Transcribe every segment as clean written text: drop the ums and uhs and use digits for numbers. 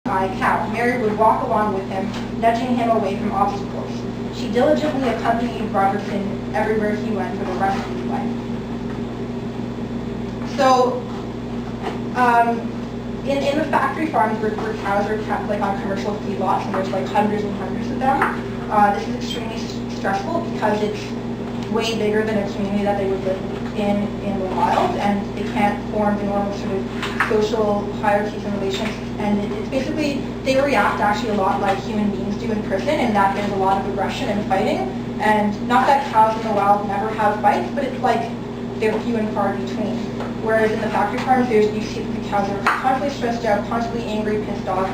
cow. Mary would walk along with him, nudging him away from obstacles. She diligently accompanied Robertson everywhere he went for the rest of his life. So, in the factory farms where cows are kept like on commercial feedlots, and there's like hundreds and hundreds of them, this is extremely stressful because it's way bigger than a community that they would live in the wild, and they can't form the normal sort of social hierarchies and relations. And it's basically, they react actually a lot like human beings do in prison, in that there's a lot of aggression and fighting. And not that cows in the wild never have fights, but it's like they're few and far between. Whereas in the factory farms, you see that the cows are constantly stressed out, constantly angry, pissed off,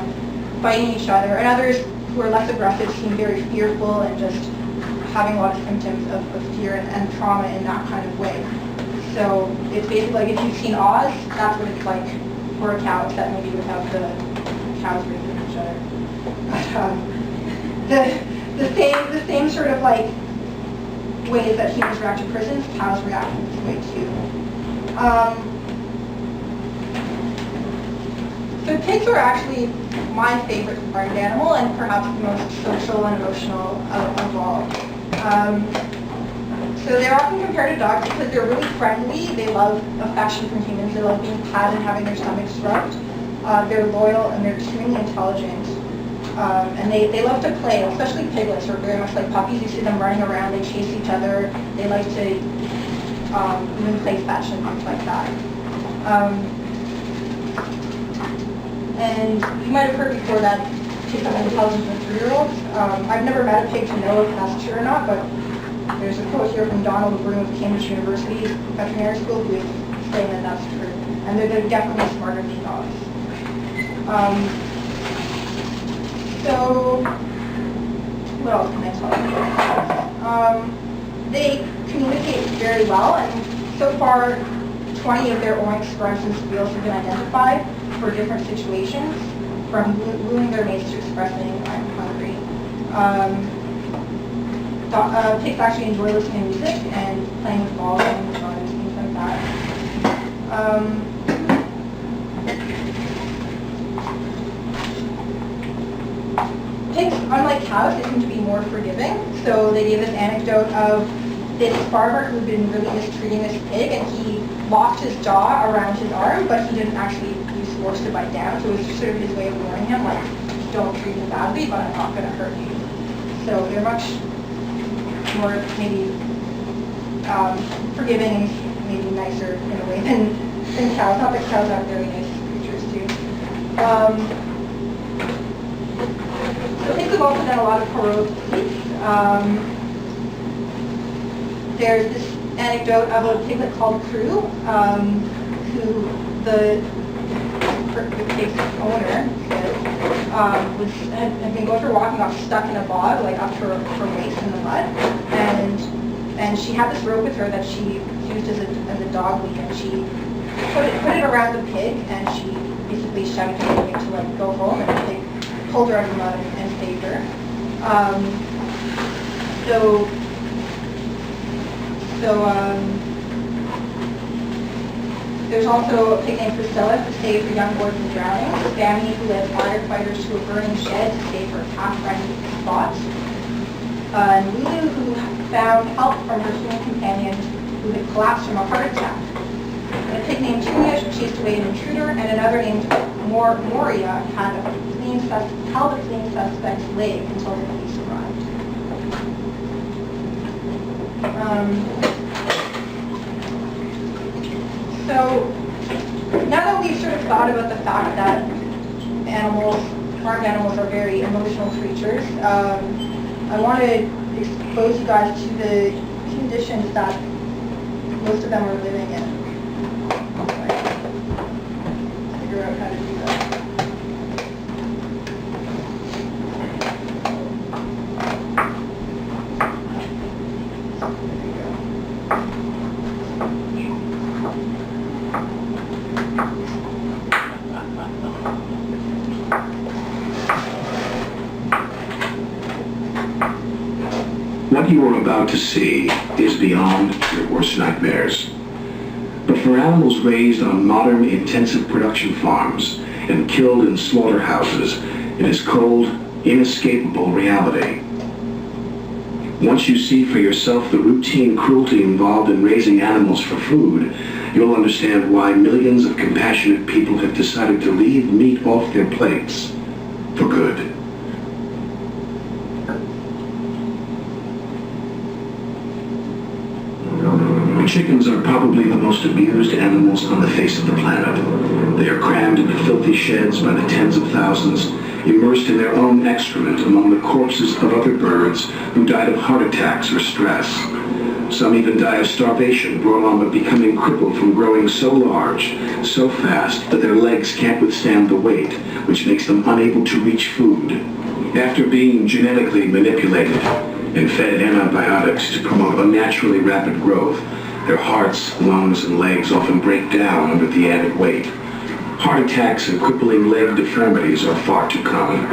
fighting each other. And others who are less aggressive seem very fearful and just having a lot of symptoms of fear and trauma in that kind of way. So it's basically like if you've seen Oz, that's what it's like for a cow, except maybe without the cows raping each other. But the same sort of like ways that humans react to prisons, cows react in this way too. So pigs are actually my favorite barnyard animal, and perhaps the most social and emotional of all. So they're often compared to dogs because they're really friendly. They love affection from humans. They love being patted and having their stomachs rubbed. They're loyal and they're extremely intelligent. And they love to play, especially piglets are very much like puppies. You see them running around, they chase each other. They like to even play fetch and things like that. And you might have heard before that pigs have intelligence of 3-year-olds. I've never met a pig to know if that's true or not, but there's a quote here from Donald Broom of Cambridge University Veterinary School who is saying that that's true. And they're definitely smarter than dogs. So, what else can I tell you? They communicate very well, and so far 20 of their oinks, grunts, and squeals have been identified for different situations, from wooing their mates to expressing I'm hungry. Pigs actually enjoy listening to music and playing with balls and things like that. Pigs, unlike cows, they seem to be more forgiving. So they gave this anecdote of this farmer who had been really mistreating this pig, and he locked his jaw around his arm, but he didn't actually use force to bite down. So it was just sort of his way of warning him, like, don't treat me badly, but I'm not going to hurt you. So they're much more maybe forgiving and maybe nicer in a way than cows. Not that cows aren't very nice creatures too. So pigs have also done a lot of heroic feats. There's this anecdote of a piglet called Crew, who the pig's owner had been going for a walk and got stuck in a bog, like up to her waist in the mud, and she had this rope with her that she used as a dog lead, and she put it around the pig, and she basically shouted to the pig to like go home, and the pig pulled her out of the mud and saved her. There's also a pig named Priscilla who saved her young boy from drowning, Sammy who led firefighters to a burning shed to save her cat-friendly Spot, and Lulu who found help from her human companion who had collapsed from a heart attack. And a pig named Tunia chased away an intruder, and another named Moria held a fleeing suspect's leg until the police arrived. So now that we've sort of thought about the fact that farm animals are very emotional creatures, I want to expose you guys to the conditions that most of them are living in. Figure out how to do that. What you are about to see is beyond your worst nightmares. But for animals raised on modern intensive production farms, and killed in slaughterhouses in his cold, inescapable reality. Once you see for yourself the routine cruelty involved in raising animals for food, you'll understand why millions of compassionate people have decided to leave meat off their plates for good. Chickens are probably the most abused animals on the face of the planet. They are crammed into filthy sheds by the tens of thousands, immersed in their own excrement among the corpses of other birds who died of heart attacks or stress. Some even die of starvation brought on by becoming crippled from growing so large, so fast, that their legs can't withstand the weight, which makes them unable to reach food. After being genetically manipulated and fed antibiotics to promote unnaturally rapid growth, their hearts, lungs, and legs often break down under the added weight. Heart attacks and crippling leg deformities are far too common.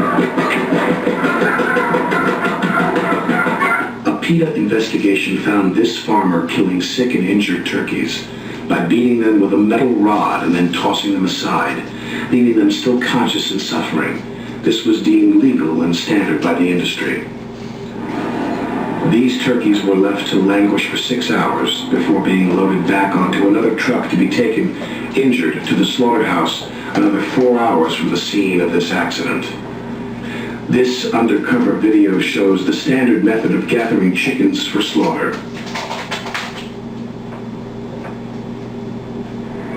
A PETA investigation found this farmer killing sick and injured turkeys by beating them with a metal rod and then tossing them aside, leaving them still conscious and suffering. This was deemed legal and standard by the industry. These turkeys were left to languish for 6 hours before being loaded back onto another truck to be taken, injured, to the slaughterhouse another 4 hours from the scene of this accident. This undercover video shows the standard method of gathering chickens for slaughter.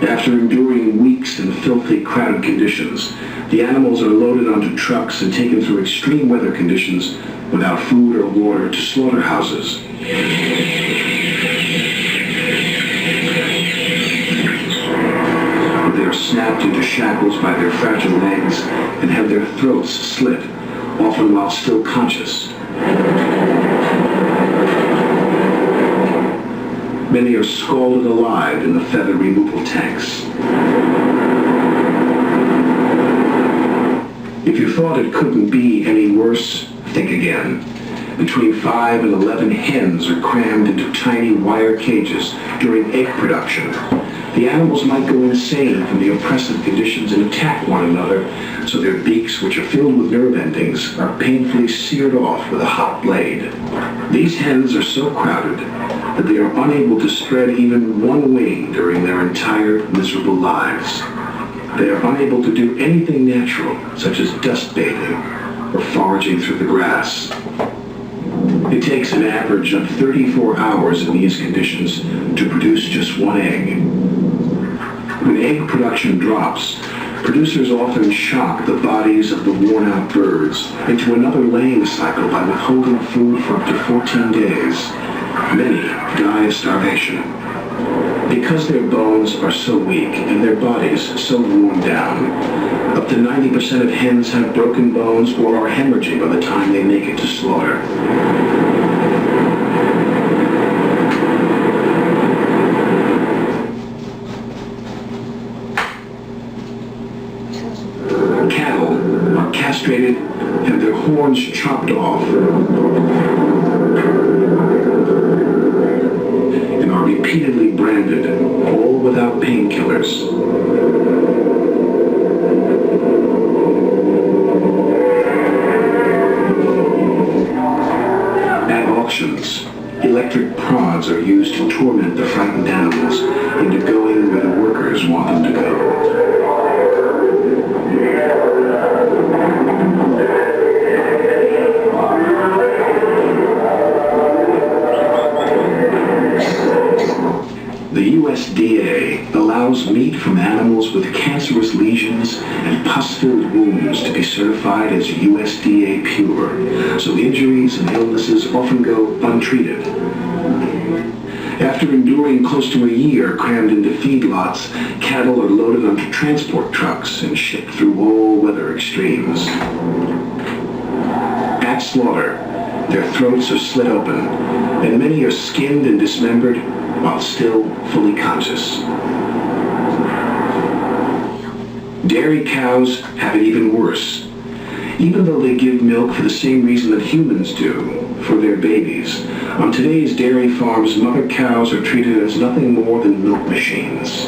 After enduring weeks in filthy, crowded conditions, the animals are loaded onto trucks and taken through extreme weather conditions without food or water to slaughterhouses. They are snapped into shackles by their fragile legs and have their throats slit, often while still conscious. Many are scalded alive in the feather removal tanks. If you thought it couldn't be any worse, think again. Between 5 and 11 hens are crammed into tiny wire cages during egg production. The animals might go insane from the oppressive conditions and attack one another, so their beaks, which are filled with nerve endings, are painfully seared off with a hot blade. These hens are so crowded that they are unable to spread even one wing during their entire miserable lives. They are unable to do anything natural, such as dust bathing or foraging through the grass. It takes an average of 34 hours in these conditions to produce just one egg. When egg production drops, producers often shock the bodies of the worn-out birds into another laying cycle by withholding food for up to 14 days. Many die of starvation. Because their bones are so weak and their bodies so worn down, up to 90% of hens have broken bones or are hemorrhaging by the time they make it to slaughter. Cattle are castrated and their horns chopped off and are repeatedly branded, all without painkillers. At auctions, electric prods are used to torment the frightened animals into going where the workers want them to go. The USDA allows meat from animals with cancerous lesions and pus-filled wounds to be certified as USDA pure, so injuries and illnesses often go untreated. After enduring close to a year crammed into feedlots, cattle are loaded onto transport trucks and shipped through all weather extremes. At slaughter, their throats are slit open, and many are skinned and dismembered while still fully conscious. Dairy cows have it even worse. Even though they give milk for the same reason that humans do, for their babies, on today's dairy farms, mother cows are treated as nothing more than milk machines.